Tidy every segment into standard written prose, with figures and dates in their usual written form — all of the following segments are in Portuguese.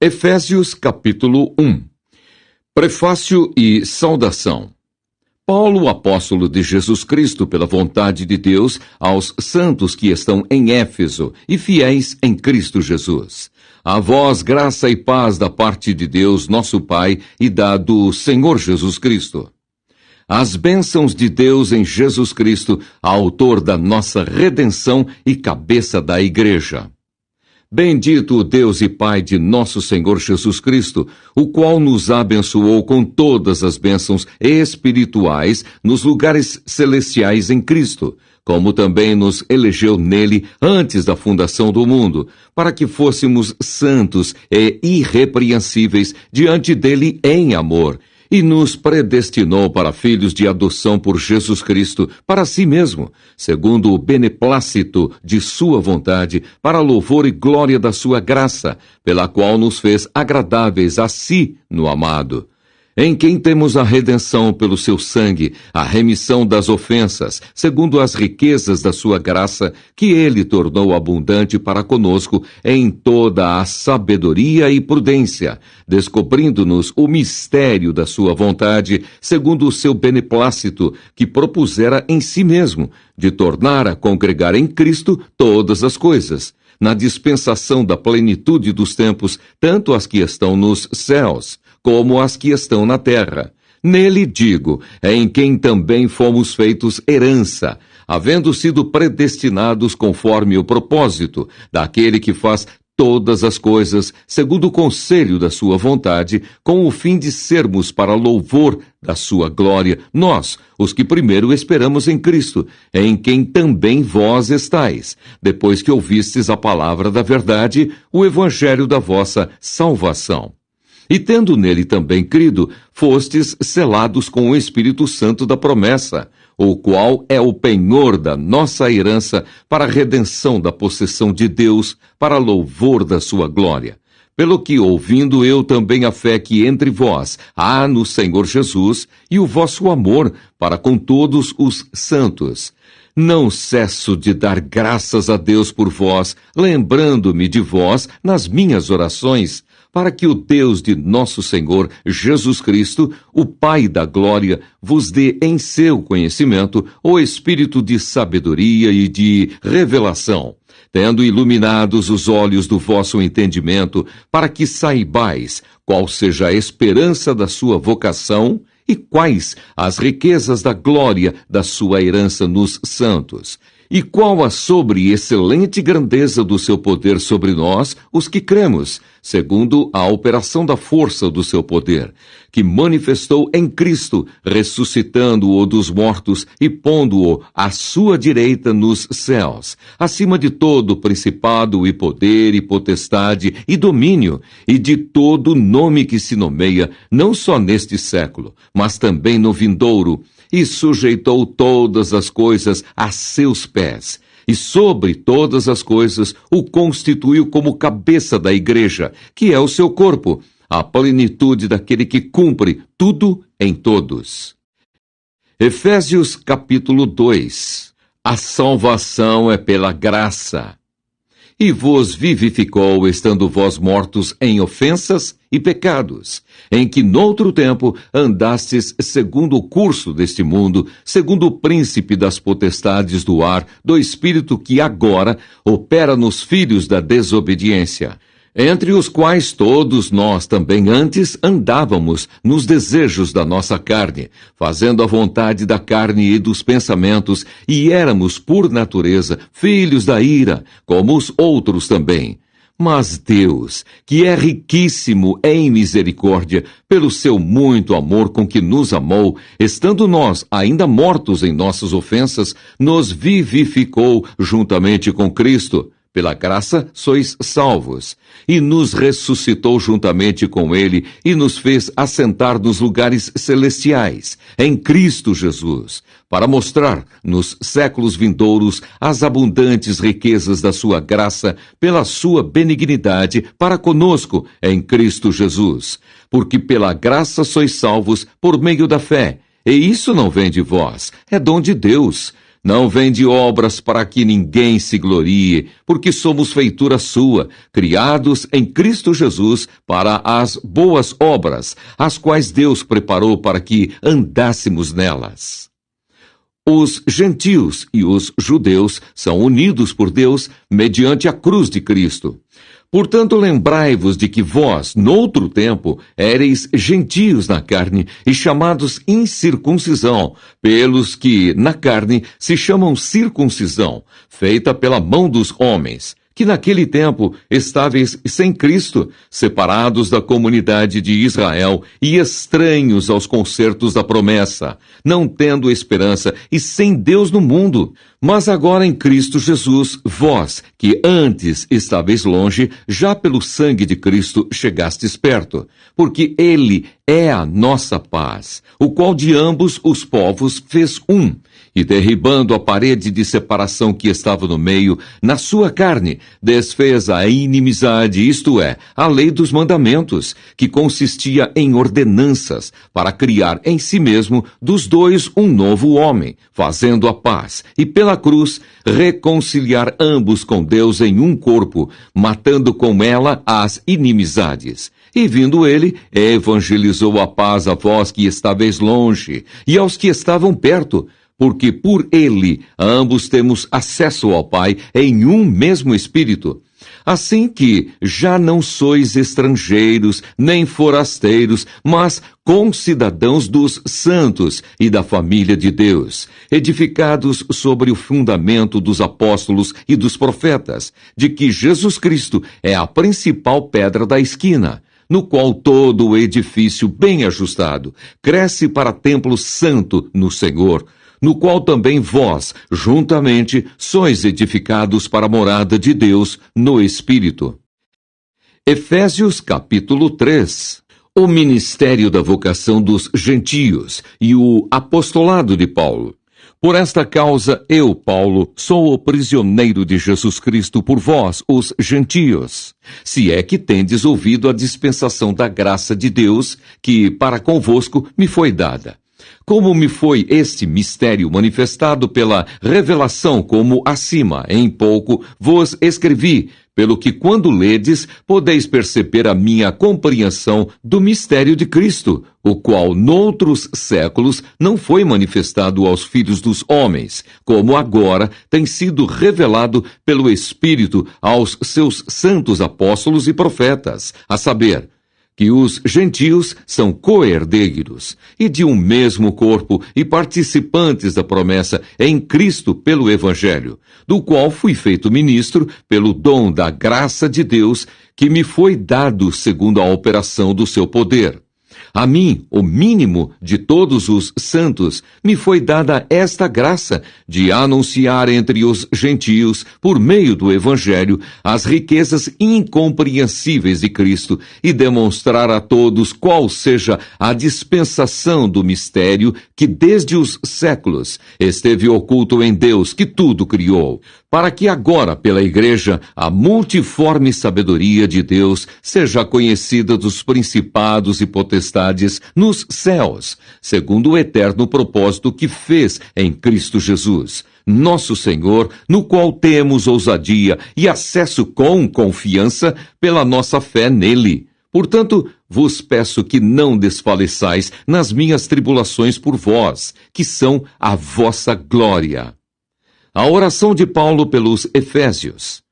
Efésios capítulo 1. Prefácio e saudação. Paulo, apóstolo de Jesus Cristo pela vontade de Deus, aos santos que estão em Éfeso e fiéis em Cristo Jesus. A vós graça e paz da parte de Deus, nosso Pai, e da do Senhor Jesus Cristo. As bênçãos de Deus em Jesus Cristo, autor da nossa redenção e cabeça da Igreja. Bendito o Deus e Pai de nosso Senhor Jesus Cristo, o qual nos abençoou com todas as bênçãos espirituais nos lugares celestiais em Cristo, como também nos elegeu nele antes da fundação do mundo, para que fôssemos santos e irrepreensíveis diante dele em amor, e nos predestinou para filhos de adoção por Jesus Cristo, para si mesmo, segundo o beneplácito de sua vontade, para louvor e glória da sua graça, pela qual nos fez agradáveis a si no amado, em quem temos a redenção pelo seu sangue, a remissão das ofensas, segundo as riquezas da sua graça, que ele tornou abundante para conosco em toda a sabedoria e prudência, descobrindo-nos o mistério da sua vontade, segundo o seu beneplácito, que propusera em si mesmo, de tornar a congregar em Cristo todas as coisas, na dispensação da plenitude dos tempos, tanto as que estão nos céus, como as que estão na terra. Nele, digo, em quem também fomos feitos herança, havendo sido predestinados conforme o propósito daquele que faz todas as coisas, segundo o conselho da sua vontade, com o fim de sermos para louvor da sua glória, nós, os que primeiro esperamos em Cristo, em quem também vós estáis, depois que ouvistes a palavra da verdade, o evangelho da vossa salvação. E tendo nele também crido, fostes selados com o Espírito Santo da promessa, o qual é o penhor da nossa herança para a redenção da possessão de Deus, para louvor da sua glória. Pelo que, ouvindo eu também a fé que entre vós há no Senhor Jesus, e o vosso amor para com todos os santos, não cesso de dar graças a Deus por vós, lembrando-me de vós nas minhas orações, para que o Deus de nosso Senhor Jesus Cristo, o Pai da glória, vos dê em seu conhecimento o espírito de sabedoria e de revelação, tendo iluminados os olhos do vosso entendimento, para que saibais qual seja a esperança da sua vocação e quais as riquezas da glória da sua herança nos santos, e qual a sobre-excelente grandeza do seu poder sobre nós, os que cremos, segundo a operação da força do seu poder, que manifestou em Cristo, ressuscitando-o dos mortos e pondo-o à sua direita nos céus, acima de todo principado e poder e potestade e domínio, e de todo nome que se nomeia, não só neste século, mas também no vindouro, e sujeitou todas as coisas a seus pés, e sobre todas as coisas o constituiu como cabeça da igreja, que é o seu corpo, a plenitude daquele que cumpre tudo em todos. Efésios capítulo 2. A salvação é pela graça. E vos vivificou, estando vós mortos em ofensas e pecados, em que noutro tempo andastes segundo o curso deste mundo, segundo o príncipe das potestades do ar, do espírito que agora opera nos filhos da desobediência, entre os quais todos nós também antes andávamos nos desejos da nossa carne, fazendo a vontade da carne e dos pensamentos, e éramos, por natureza, filhos da ira, como os outros também. Mas Deus, que é riquíssimo em misericórdia, pelo seu muito amor com que nos amou, estando nós ainda mortos em nossas ofensas, nos vivificou juntamente com Cristo. Pela graça sois salvos, e nos ressuscitou juntamente com ele, e nos fez assentar nos lugares celestiais, em Cristo Jesus, para mostrar, nos séculos vindouros, as abundantes riquezas da sua graça, pela sua benignidade para conosco, em Cristo Jesus. Porque pela graça sois salvos por meio da fé, e isso não vem de vós, é dom de Deus, Não vem de obras para que ninguém se glorie, porque somos feitura sua, criados em Cristo Jesus para as boas obras, as quais Deus preparou para que andássemos nelas. Os gentios e os judeus são unidos por Deus mediante a cruz de Cristo. Portanto, lembrai-vos de que vós, noutro tempo, éreis gentios na carne e chamados incircuncisão, pelos que, na carne, se chamam circuncisão, feita pela mão dos homens, que naquele tempo estáveis sem Cristo, separados da comunidade de Israel e estranhos aos concertos da promessa, não tendo esperança e sem Deus no mundo. Mas agora em Cristo Jesus, vós, que antes estáveis longe, já pelo sangue de Cristo chegastes perto, porque Ele é a nossa paz, o qual de ambos os povos fez um, e derribando a parede de separação que estava no meio, na sua carne, desfez a inimizade, isto é, a lei dos mandamentos, que consistia em ordenanças, para criar em si mesmo dos dois um novo homem, fazendo a paz, e pela cruz reconciliar ambos com Deus em um corpo, matando com ela as inimizades. E vindo ele, evangelizou a paz a vós que estáveis longe, e aos que estavam perto, porque por ele ambos temos acesso ao Pai em um mesmo Espírito. Assim que já não sois estrangeiros, nem forasteiros, mas concidadãos dos santos e da família de Deus, edificados sobre o fundamento dos apóstolos e dos profetas, de que Jesus Cristo é a principal pedra da esquina, no qual todo o edifício bem ajustado cresce para templo santo no Senhor, no qual também vós, juntamente, sois edificados para a morada de Deus no Espírito. Efésios capítulo 3. O ministério da vocação dos gentios e o apostolado de Paulo. Por esta causa, eu, Paulo, sou o prisioneiro de Jesus Cristo por vós, os gentios, se é que tendes ouvido a dispensação da graça de Deus, que para convosco me foi dada. Como me foi este mistério manifestado pela revelação, como acima, em pouco, vos escrevi, pelo que quando ledes, podeis perceber a minha compreensão do mistério de Cristo, o qual noutros séculos não foi manifestado aos filhos dos homens, como agora tem sido revelado pelo Espírito aos seus santos apóstolos e profetas, a saber, que os gentios são co-herdeiros e de um mesmo corpo e participantes da promessa em Cristo pelo Evangelho, do qual fui feito ministro pelo dom da graça de Deus que me foi dado segundo a operação do seu poder. A mim, o mínimo de todos os santos, me foi dada esta graça de anunciar entre os gentios, por meio do Evangelho, as riquezas incompreensíveis de Cristo e demonstrar a todos qual seja a dispensação do mistério que desde os séculos esteve oculto em Deus que tudo criou, para que agora, pela Igreja, a multiforme sabedoria de Deus seja conhecida dos principados e potestades nos céus, segundo o eterno propósito que fez em Cristo Jesus, nosso Senhor, no qual temos ousadia e acesso com confiança pela nossa fé nele. Portanto, vos peço que não desfaleçais nas minhas tribulações por vós, que são a vossa glória. A oração de Paulo pelos Efésios.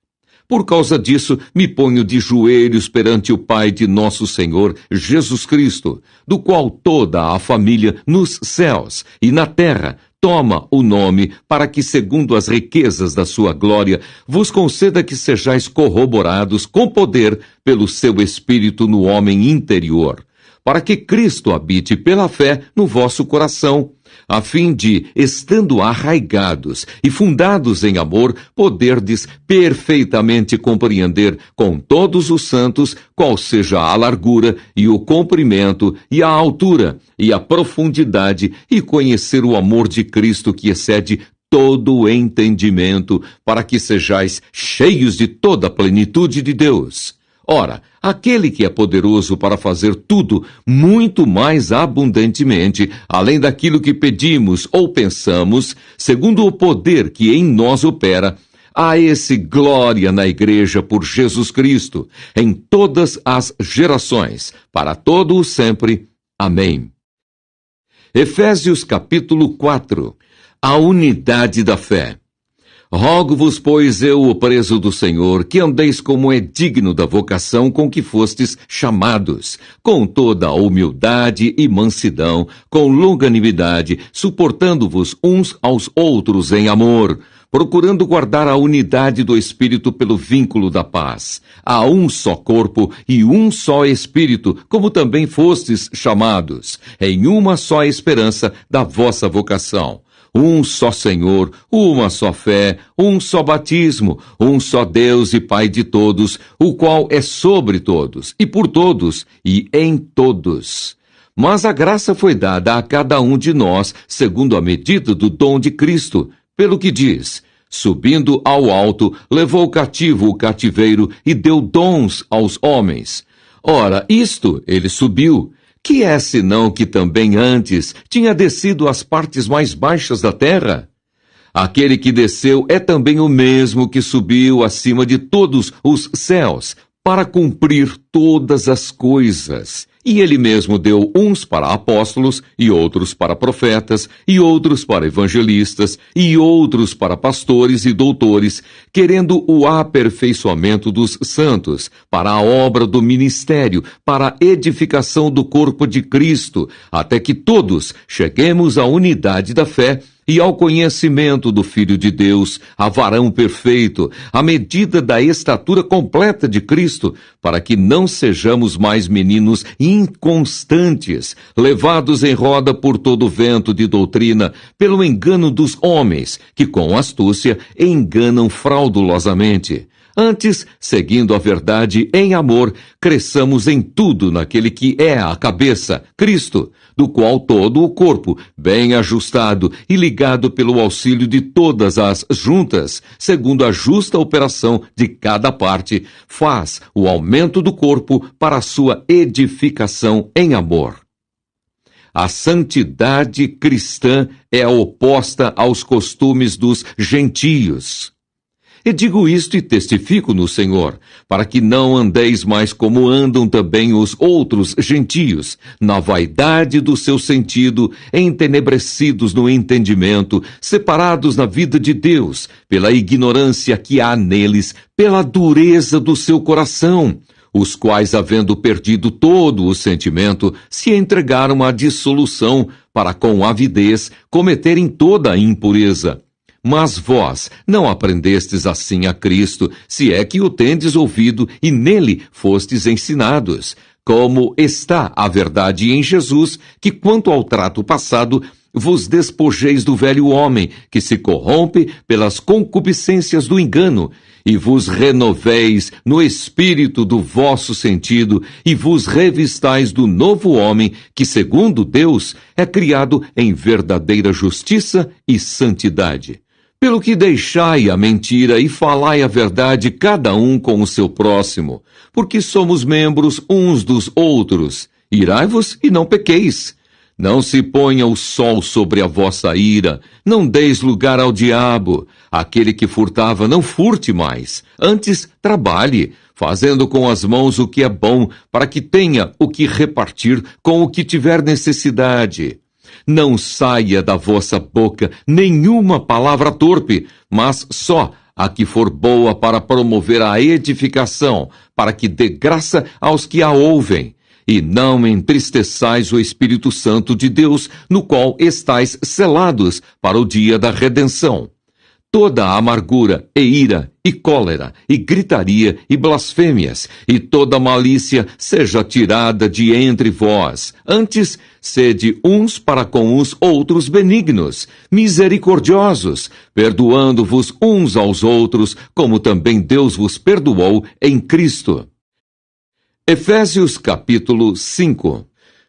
Por causa disso, me ponho de joelhos perante o Pai de nosso Senhor Jesus Cristo, do qual toda a família nos céus e na terra toma o nome, para que, segundo as riquezas da sua glória, vos conceda que sejais corroborados com poder pelo seu Espírito no homem interior, para que Cristo habite pela fé no vosso coração, a fim de, estando arraigados e fundados em amor, poderdes perfeitamente compreender com todos os santos qual seja a largura e o comprimento e a altura e a profundidade, e conhecer o amor de Cristo que excede todo o entendimento, para que sejais cheios de toda a plenitude de Deus. Ora, aquele que é poderoso para fazer tudo muito mais abundantemente, além daquilo que pedimos ou pensamos, segundo o poder que em nós opera, a esse glória na Igreja por Jesus Cristo, em todas as gerações, para todo o sempre. Amém. Efésios capítulo 4. A unidade da fé. Rogo-vos, pois eu, o preso do Senhor, que andeis como é digno da vocação com que fostes chamados, com toda a humildade e mansidão, com longanimidade, suportando-vos uns aos outros em amor, procurando guardar a unidade do Espírito pelo vínculo da paz. Há um só corpo e um só Espírito, como também fostes chamados, em uma só esperança da vossa vocação. Um só Senhor, uma só fé, um só batismo, um só Deus e Pai de todos, o qual é sobre todos, e por todos, e em todos. Mas a graça foi dada a cada um de nós, segundo a medida do dom de Cristo, pelo que diz: subindo ao alto, levou cativo o cativeiro e deu dons aos homens. Ora, isto ele subiu, que é senão que também antes tinha descido às partes mais baixas da terra? Aquele que desceu é também o mesmo que subiu acima de todos os céus, para cumprir todas as coisas. E ele mesmo deu uns para apóstolos, e outros para profetas, e outros para evangelistas, e outros para pastores e doutores, querendo o aperfeiçoamento dos santos, para a obra do ministério, para a edificação do corpo de Cristo, até que todos cheguemos à unidade da fé e ao conhecimento do Filho de Deus, a varão perfeito, à medida da estatura completa de Cristo, para que não sejamos mais meninos inconstantes, levados em roda por todo vento de doutrina, pelo engano dos homens, que com astúcia enganam fraudulosamente. Antes, seguindo a verdade em amor, cresçamos em tudo naquele que é a cabeça, Cristo, do qual todo o corpo, bem ajustado e ligado pelo auxílio de todas as juntas, segundo a justa operação de cada parte, faz o aumento do corpo para a sua edificação em amor. A santidade cristã é oposta aos costumes dos gentios. E digo isto e testifico no Senhor, para que não andeis mais como andam também os outros gentios, na vaidade do seu sentido, entenebrecidos no entendimento, separados na vida de Deus, pela ignorância que há neles, pela dureza do seu coração, os quais, havendo perdido todo o sentimento, se entregaram à dissolução, para com avidez cometerem toda a impureza. Mas vós não aprendestes assim a Cristo, se é que o tendes ouvido e nele fostes ensinados, como está a verdade em Jesus, que quanto ao trato passado, vos despojeis do velho homem, que se corrompe pelas concupiscências do engano, e vos renoveis no espírito do vosso sentido, e vos revistais do novo homem, que segundo Deus é criado em verdadeira justiça e santidade. Pelo que deixai a mentira e falai a verdade cada um com o seu próximo, porque somos membros uns dos outros. Irai-vos e não pequeis. Não se ponha o sol sobre a vossa ira, não deis lugar ao diabo. Aquele que furtava, não furte mais. Antes, trabalhe, fazendo com as mãos o que é bom, para que tenha o que repartir com o que tiver necessidade. Não saia da vossa boca nenhuma palavra torpe, mas só a que for boa para promover a edificação, para que dê graça aos que a ouvem. E não entristeçais o Espírito Santo de Deus, no qual estáis selados para o dia da redenção. Toda amargura e ira e cólera e gritaria e blasfêmias e toda malícia seja tirada de entre vós. Antes, sede uns para com os outros benignos, misericordiosos, perdoando-vos uns aos outros, como também Deus vos perdoou em Cristo. Efésios capítulo 5.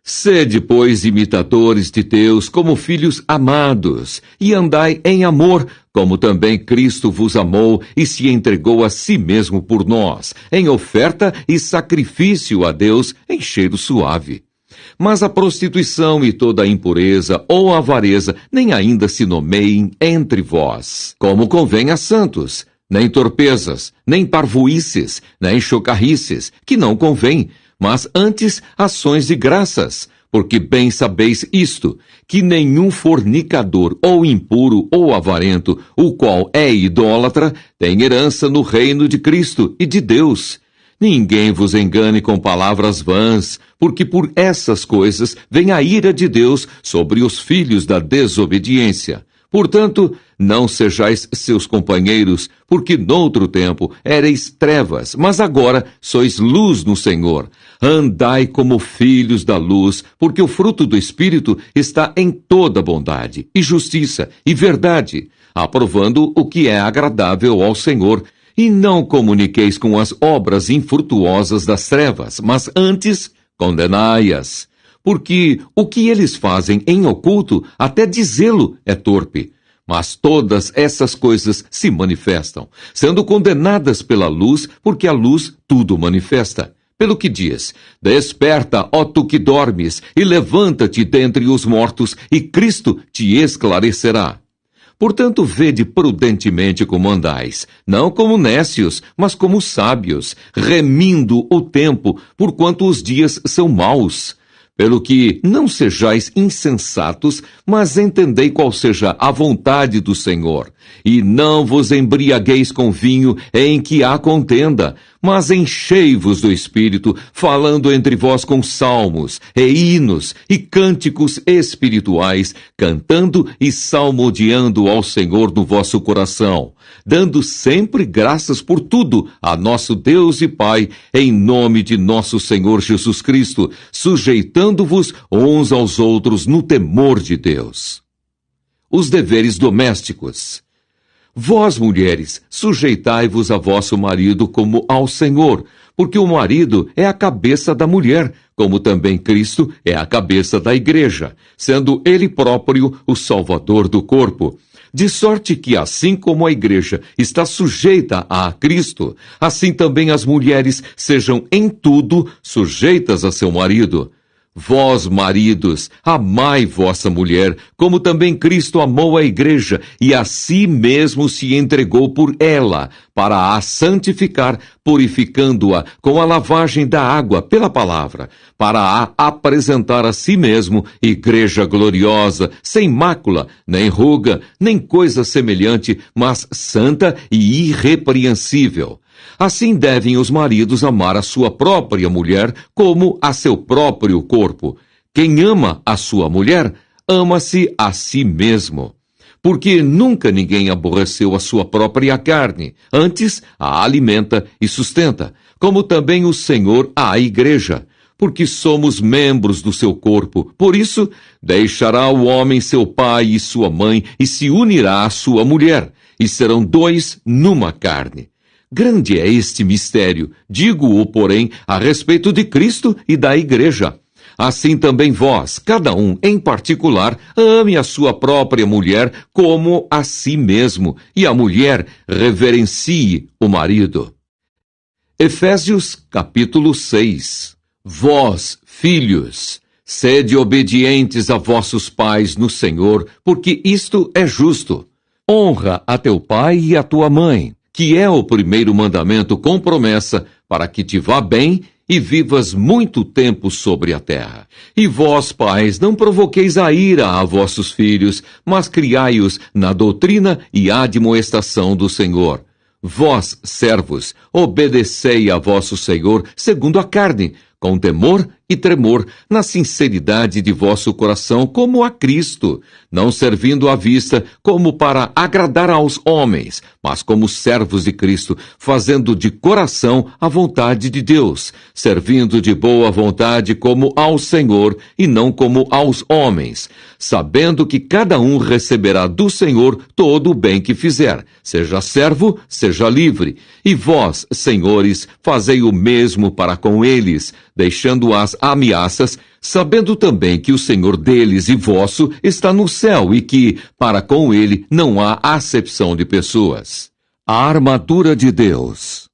Sede, pois, imitadores de Deus como filhos amados, e andai em amor, como também Cristo vos amou e se entregou a si mesmo por nós, em oferta e sacrifício a Deus em cheiro suave. Mas a prostituição e toda a impureza ou a avareza nem ainda se nomeiem entre vós, como convém a santos, nem torpezas, nem parvoíces, nem chocarrices, que não convém, mas antes ações de graças, porque bem sabeis isto, que nenhum fornicador, ou impuro, ou avarento, o qual é idólatra, tem herança no reino de Cristo e de Deus. Ninguém vos engane com palavras vãs, porque por essas coisas vem a ira de Deus sobre os filhos da desobediência. Portanto, não sejais seus companheiros, porque noutro tempo éreis trevas, mas agora sois luz no Senhor. Andai como filhos da luz, porque o fruto do Espírito está em toda bondade, e justiça, e verdade, aprovando o que é agradável ao Senhor. E não comuniqueis com as obras infrutuosas das trevas, mas antes condenai-as. Porque o que eles fazem em oculto, até dizê-lo é torpe. Mas todas essas coisas se manifestam, sendo condenadas pela luz, porque a luz tudo manifesta. Pelo que diz, desperta, ó tu que dormes, e levanta-te dentre os mortos, e Cristo te esclarecerá. Portanto, vede prudentemente como andais, não como nécios, mas como sábios, remindo o tempo, porquanto os dias são maus. Pelo que não sejais insensatos, mas entendei qual seja a vontade do Senhor. E não vos embriagueis com vinho em que há contenda, mas enchei-vos do Espírito, falando entre vós com salmos, e hinos, e cânticos espirituais, cantando e salmodiando ao Senhor no vosso coração, dando sempre graças por tudo a nosso Deus e Pai, em nome de nosso Senhor Jesus Cristo, sujeitando-vos uns aos outros no temor de Deus. Os deveres domésticos. Vós, mulheres, sujeitai-vos a vosso marido como ao Senhor, porque o marido é a cabeça da mulher, como também Cristo é a cabeça da igreja, sendo ele próprio o Salvador do corpo. De sorte que, assim como a igreja está sujeita a Cristo, assim também as mulheres sejam em tudo sujeitas a seu marido. Vós, maridos, amai vossa mulher, como também Cristo amou a igreja, e a si mesmo se entregou por ela, para a santificar, purificando-a com a lavagem da água pela palavra, para a apresentar a si mesmo, igreja gloriosa, sem mácula, nem ruga, nem coisa semelhante, mas santa e irrepreensível. Assim devem os maridos amar a sua própria mulher como a seu próprio corpo. Quem ama a sua mulher, ama-se a si mesmo. Porque nunca ninguém aborreceu a sua própria carne, antes a alimenta e sustenta, como também o Senhor à igreja, porque somos membros do seu corpo. Por isso, deixará o homem seu pai e sua mãe, e se unirá à sua mulher, e serão dois numa carne. Grande é este mistério, digo-o, porém, a respeito de Cristo e da igreja. Assim também vós, cada um em particular, ame a sua própria mulher como a si mesmo, e a mulher reverencie o marido. Efésios capítulo 6. Vós, filhos, sede obedientes a vossos pais no Senhor, porque isto é justo. Honra a teu pai e a tua mãe, que é o primeiro mandamento com promessa, para que te vá bem e vivas muito tempo sobre a terra. E vós, pais, não provoqueis a ira a vossos filhos, mas criai-os na doutrina e admoestação do Senhor. Vós, servos, obedecei a vosso Senhor segundo a carne, com temor e tremor, na sinceridade de vosso coração, como a Cristo, não servindo à vista como para agradar aos homens, mas como servos de Cristo, fazendo de coração a vontade de Deus, servindo de boa vontade como ao Senhor e não como aos homens, sabendo que cada um receberá do Senhor todo o bem que fizer, seja servo, seja livre. E vós, senhores, fazei o mesmo para com eles, deixando-as das ameaças, sabendo também que o Senhor deles e vosso está no céu e que, para com ele, não há acepção de pessoas. A armadura de Deus.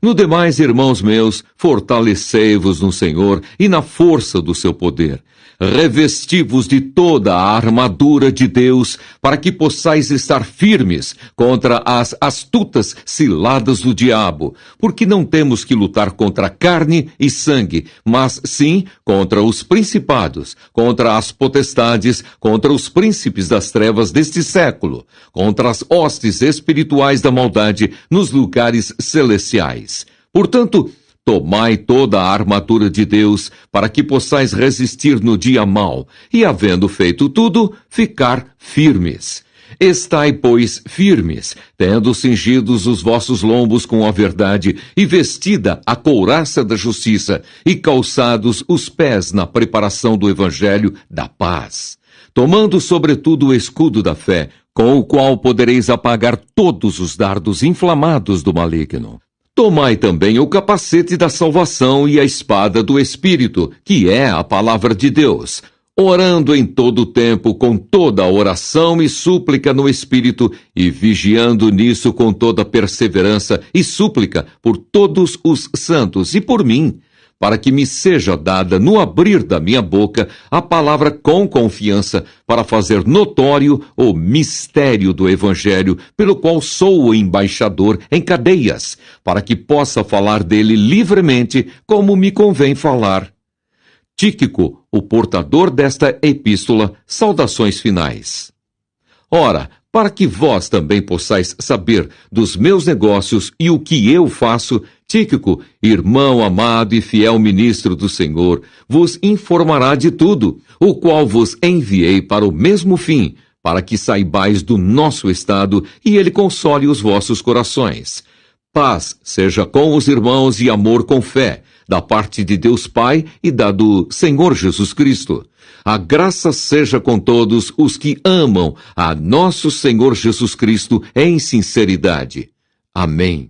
No demais, irmãos meus, fortalecei-vos no Senhor e na força do seu poder. Revesti-vos de toda a armadura de Deus, para que possais estar firmes contra as astutas ciladas do diabo, porque não temos que lutar contra carne e sangue, mas sim contra os principados, contra as potestades, contra os príncipes das trevas deste século, contra as hostes espirituais da maldade nos lugares celestiais. Portanto, tomai toda a armadura de Deus, para que possais resistir no dia mau, e, havendo feito tudo, ficar firmes. Estai, pois, firmes, tendo cingidos os vossos lombos com a verdade, e vestida a couraça da justiça, e calçados os pés na preparação do evangelho da paz. Tomando sobretudo o escudo da fé, com o qual podereis apagar todos os dardos inflamados do maligno. Tomai também o capacete da salvação e a espada do Espírito, que é a palavra de Deus, orando em todo o tempo com toda a oração e súplica no Espírito, e vigiando nisso com toda perseverança e súplica por todos os santos e por mim, para que me seja dada no abrir da minha boca a palavra com confiança, para fazer notório o mistério do Evangelho, pelo qual sou o embaixador em cadeias, para que possa falar dele livremente, como me convém falar. Tíquico, o portador desta epístola, saudações finais. Ora, para que vós também possais saber dos meus negócios e o que eu faço, Tíquico, irmão amado e fiel ministro do Senhor, vos informará de tudo, o qual vos enviei para o mesmo fim, para que saibais do nosso estado e ele console os vossos corações. Paz seja com os irmãos e amor com fé, da parte de Deus Pai e da do Senhor Jesus Cristo. A graça seja com todos os que amam a nosso Senhor Jesus Cristo em sinceridade. Amém.